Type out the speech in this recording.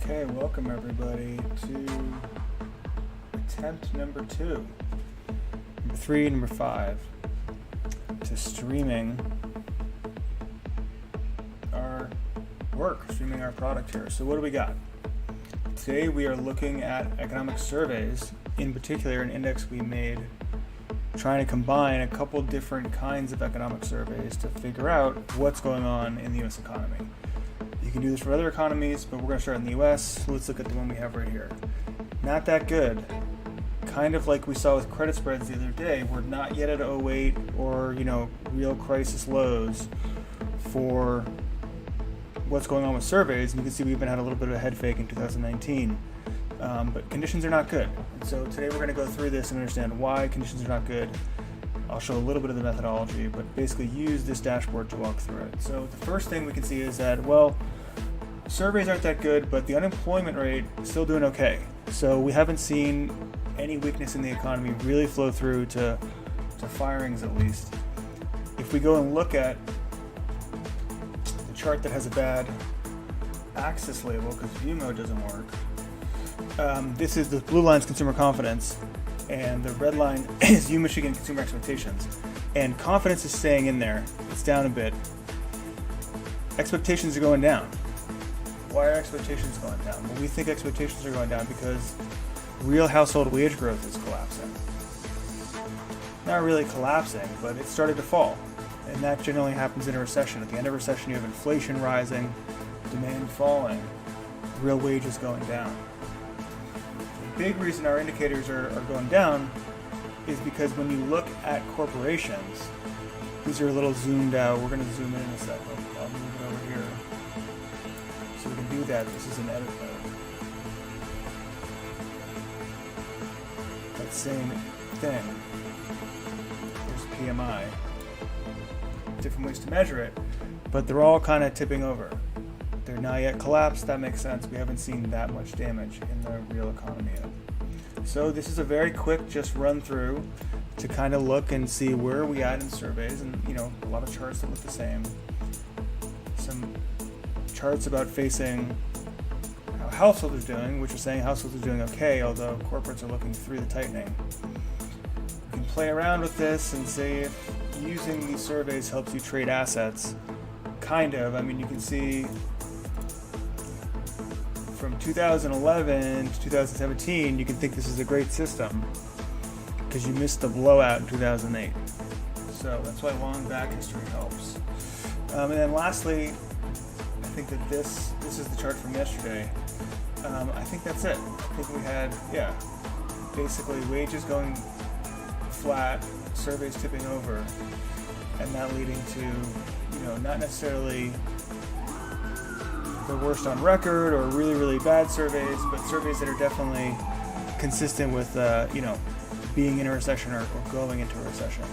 Okay, welcome everybody to attempt number 2, number 3, number 5, to streaming our work, streaming our product here. So what do we got? Today we are looking at economic surveys, in particular an index we made trying to combine a couple different kinds of economic surveys to figure out what's going on in the US economy. You can do this for other economies, but we're going to start in the US. Let's look at the one we have right here. Not that good. Kind of like we saw with credit spreads the other day, we're not yet at 08 or, real crisis lows for what's going on with surveys. And you can see we even had a little bit of a head fake in 2019. But conditions are not good. And so today we're going to go through this and understand why conditions are not good. I'll show a little bit of the methodology, but basically use this dashboard to walk through it. So the first thing we can see is that, surveys aren't that good, but the unemployment rate is still doing okay. So we haven't seen any weakness in the economy really flow through to firings at least. If we go and look at the chart that has a bad axis label because view mode doesn't work, this is the blue line's consumer confidence, and the red line is U-Michigan consumer expectations. And confidence is staying in there. It's down a bit. Expectations are going down. Why are expectations going down? Well, we think expectations are going down because real household wage growth is collapsing. Not really collapsing, but it started to fall. And that generally happens in a recession. At the end of a recession, you have inflation rising, demand falling, real wages going down. Big reason our indicators are going down is because when you look at corporations, these are a little zoomed out. We're going to zoom in a second. I'll move it over here. So we can do that. This is an edit mode. That same thing. There's PMI. Different ways to measure it, but they're all kind of tipping over. They're not yet collapsed. That makes sense. We haven't seen that much damage in the real economy yet. So this is a very quick just run through to kind of look and see where we at in surveys, and a lot of charts that look the same. Some charts about facing how households are doing, which are saying households are doing okay, although corporates are looking through the tightening. You can play around with this and see if using these surveys helps you trade assets. Kind of. You can see from 2011 to 2017, you can think this is a great system because you missed the blowout in 2008. So that's why long back history helps. And then lastly, I think that this is the chart from yesterday. I think that's it. I think we had, basically wages going flat, surveys tipping over, and that leading to, not necessarily the worst on record or really, really bad surveys, but surveys that are definitely consistent with, being in a recession or going into a recession.